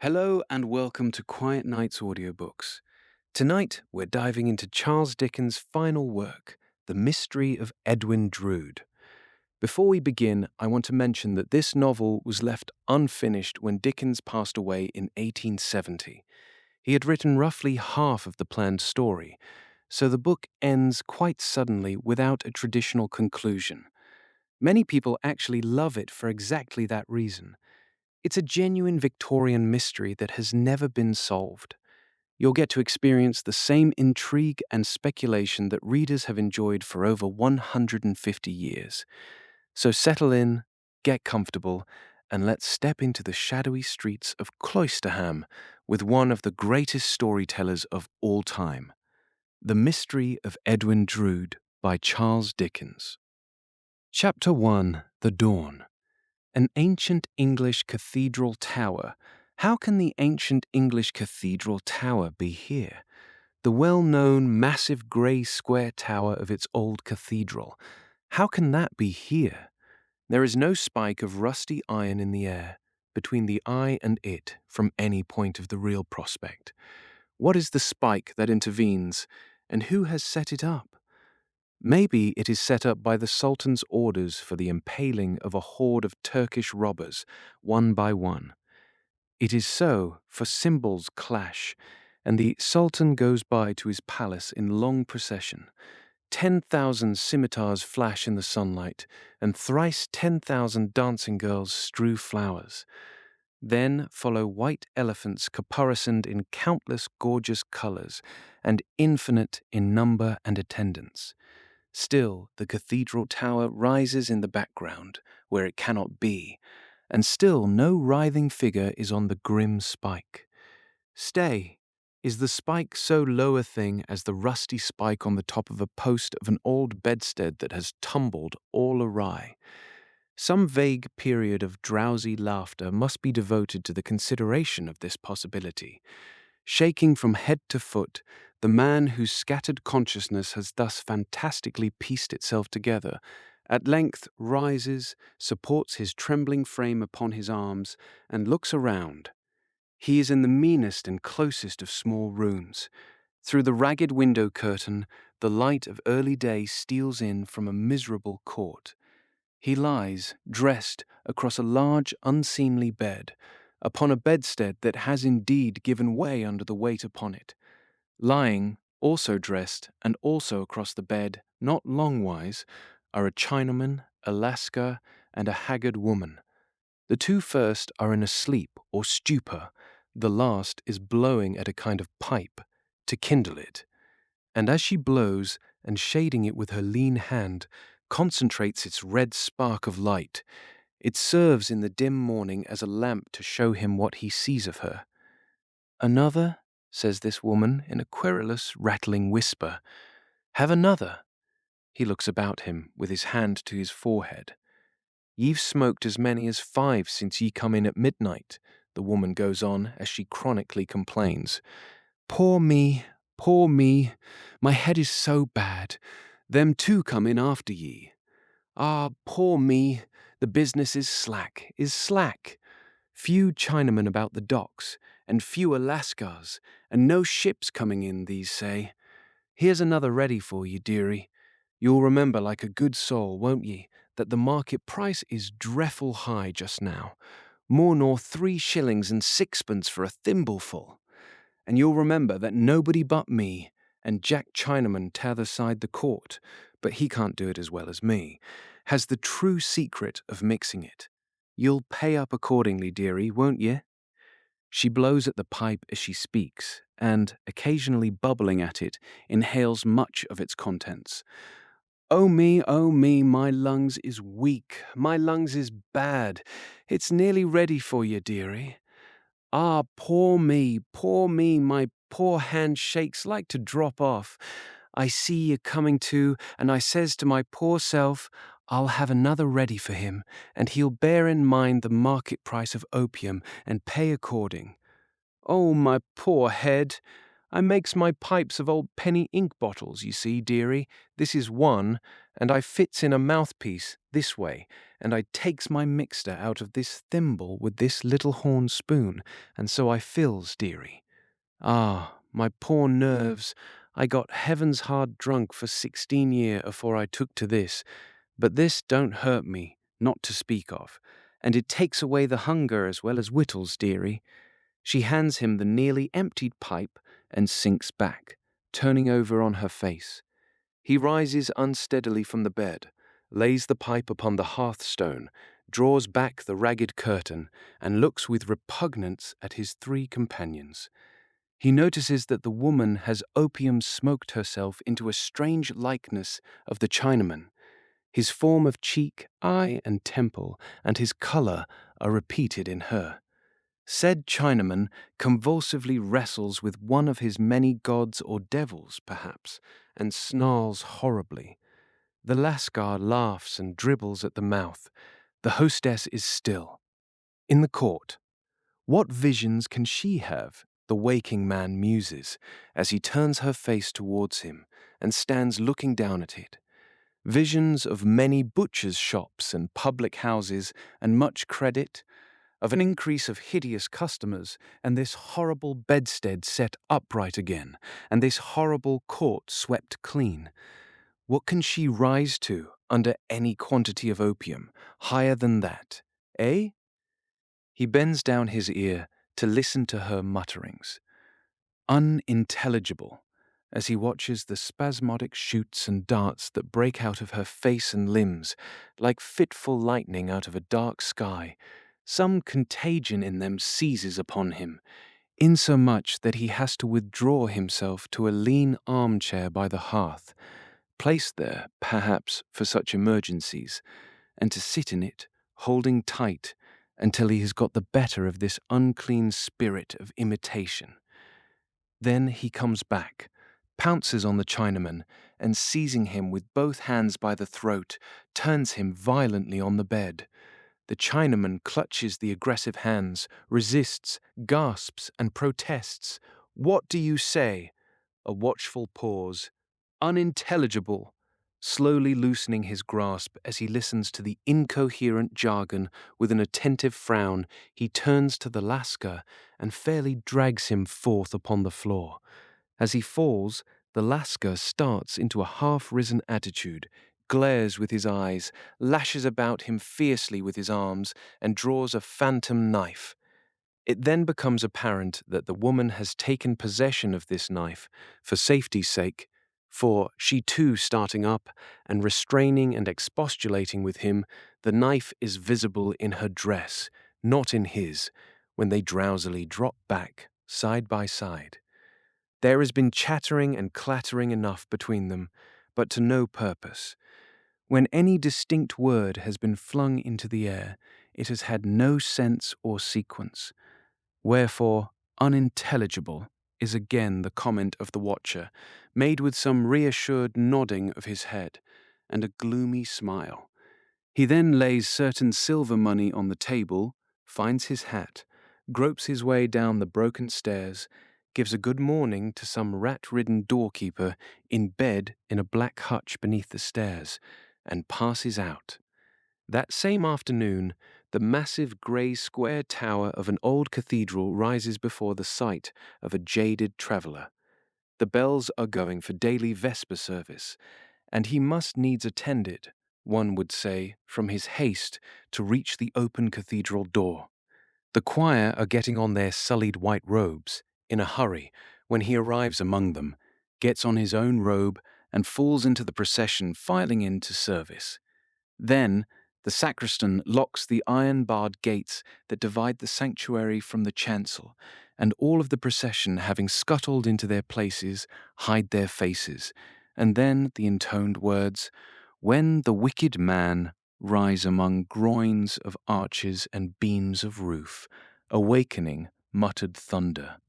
Hello and welcome to Quiet Night's Audiobooks. Tonight we're diving into Charles Dickens' final work, The Mystery of Edwin Drood. Before we begin, I want to mention that this novel was left unfinished when Dickens passed away in 1870. He had written roughly half of the planned story, so the book ends quite suddenly without a traditional conclusion. Many people actually love it for exactly that reason. It's a genuine Victorian mystery that has never been solved. You'll get to experience the same intrigue and speculation that readers have enjoyed for over 150 years. So settle in, get comfortable, and let's step into the shadowy streets of Cloisterham with one of the greatest storytellers of all time. The Mystery of Edwin Drood by Charles Dickens. Chapter 1: The Dawn. An ancient English cathedral tower. How can the ancient English cathedral tower be here? The well-known massive grey square tower of its old cathedral. How can that be here? There is no spike of rusty iron in the air between the eye and it from any point of the real prospect. What is the spike that intervenes, and who has set it up? Maybe it is set up by the Sultan's orders for the impaling of a horde of Turkish robbers, one by one. It is so, for cymbals clash, and the Sultan goes by to his palace in long procession. 10,000 scimitars flash in the sunlight, and thrice 10,000 dancing girls strew flowers. Then follow white elephants caparisoned in countless gorgeous colors, and infinite in number and attendance. Still, the cathedral tower rises in the background, where it cannot be, and still no writhing figure is on the grim spike. Stay, is the spike so low a thing as the rusty spike on the top of a post of an old bedstead that has tumbled all awry? Some vague period of drowsy laughter must be devoted to the consideration of this possibility. Shaking from head to foot, the man whose scattered consciousness has thus fantastically pieced itself together, at length rises, supports his trembling frame upon his arms, and looks around. He is in the meanest and closest of small rooms. Through the ragged window curtain, the light of early day steals in from a miserable court. He lies, dressed, across a large, unseemly bed, upon a bedstead that has indeed given way under the weight upon it. Lying, also dressed, and also across the bed, not longwise, are a Chinaman, a Lascar, and a haggard woman. The two first are in a sleep or stupor, the last is blowing at a kind of pipe, to kindle it. And as she blows, and shading it with her lean hand, concentrates its red spark of light, it serves in the dim morning as a lamp to show him what he sees of her. "Another?" says this woman in a querulous, rattling whisper. "Have another?" He looks about him, with his hand to his forehead. "Ye've smoked as many as 5 since ye come in at midnight," the woman goes on as she chronically complains. Poor me, my head is so bad. Them two come in after ye. Ah, poor me, the business is slack. Few Chinamen about the docks, and fewer Lascars, and no ships coming in, these say. Here's another ready for ye, dearie. You'll remember like a good soul, won't ye, that the market price is dreffle high just now, more nor 3 shillings and 6pence for a thimbleful. And you'll remember that nobody but me, and Jack Chinaman t'other side the court, but he can't do it as well as me, has the true secret of mixing it. You'll pay up accordingly, dearie, won't ye? She blows at the pipe as she speaks, and, occasionally bubbling at it, inhales much of its contents. Oh me, my lungs is weak, my lungs is bad. It's nearly ready for ye, dearie. Ah, poor me, my poor hand shakes like to drop off. I see ye coming to, and I says to my poor self, I'll have another ready for him, and he'll bear in mind the market price of opium and pay according. Oh, my poor head! I makes my pipes of old penny ink bottles, you see, dearie. This is one, and I fits in a mouthpiece this way, and I takes my mixter out of this thimble with this little horn spoon, and so I fills, dearie. Ah, my poor nerves. I got heavens hard drunk for 16 year afore I took to this, but this don't hurt me, not to speak of, and it takes away the hunger as well as wittles, dearie. She hands him the nearly emptied pipe and sinks back, turning over on her face. He rises unsteadily from the bed, lays the pipe upon the hearthstone, draws back the ragged curtain, and looks with repugnance at his three companions. He notices that the woman has opium smoked herself into a strange likeness of the Chinaman. His form of cheek, eye, and temple, and his colour are repeated in her. Said Chinaman convulsively wrestles with one of his many gods or devils, perhaps, and snarls horribly. The Lascar laughs and dribbles at the mouth. The hostess is still. In the court, what visions can she have? The waking man muses, as he turns her face towards him and stands looking down at it. Visions of many butchers' shops and public houses and much credit, of an increase of hideous customers, and this horrible bedstead set upright again, and this horrible court swept clean. What can she rise to under any quantity of opium, higher than that, eh? He bends down his ear to listen to her mutterings. Unintelligible, as he watches the spasmodic shoots and darts that break out of her face and limbs, like fitful lightning out of a dark sky. Some contagion in them seizes upon him, insomuch that he has to withdraw himself to a lean armchair by the hearth, placed there, perhaps, for such emergencies, and to sit in it, holding tight, until he has got the better of this unclean spirit of imitation. Then he comes back, pounces on the Chinaman, and seizing him with both hands by the throat, turns him violently on the bed. The Chinaman clutches the aggressive hands, resists, gasps, and protests. "What do you say?" A watchful pause. "Unintelligible," slowly loosening his grasp as he listens to the incoherent jargon with an attentive frown. He turns to the Lascar and fairly drags him forth upon the floor. As he falls, the Lascar starts into a half-risen attitude, glares with his eyes, lashes about him fiercely with his arms, and draws a phantom knife. It then becomes apparent that the woman has taken possession of this knife for safety's sake, for she too starting up and restraining and expostulating with him, the knife is visible in her dress, not in his, when they drowsily drop back, side by side. There has been chattering and clattering enough between them, but to no purpose. When any distinct word has been flung into the air, it has had no sense or sequence. Wherefore, unintelligible is again the comment of the watcher, made with some reassured nodding of his head and a gloomy smile. He then lays certain silver money on the table, finds his hat, gropes his way down the broken stairs, gives a good morning to some rat-ridden doorkeeper in bed in a black hutch beneath the stairs, and passes out. That same afternoon, the massive grey square tower of an old cathedral rises before the sight of a jaded traveller. The bells are going for daily vesper service, and he must needs attend it, one would say, from his haste to reach the open cathedral door. The choir are getting on their sullied white robes, in a hurry, when he arrives among them, gets on his own robe, and falls into the procession filing in to service. Then the sacristan locks the iron-barred gates that divide the sanctuary from the chancel, and all of the procession, having scuttled into their places, hide their faces, and then the intoned words, "When the wicked man rise among groins of arches and beams of roof, awakening muttered thunder."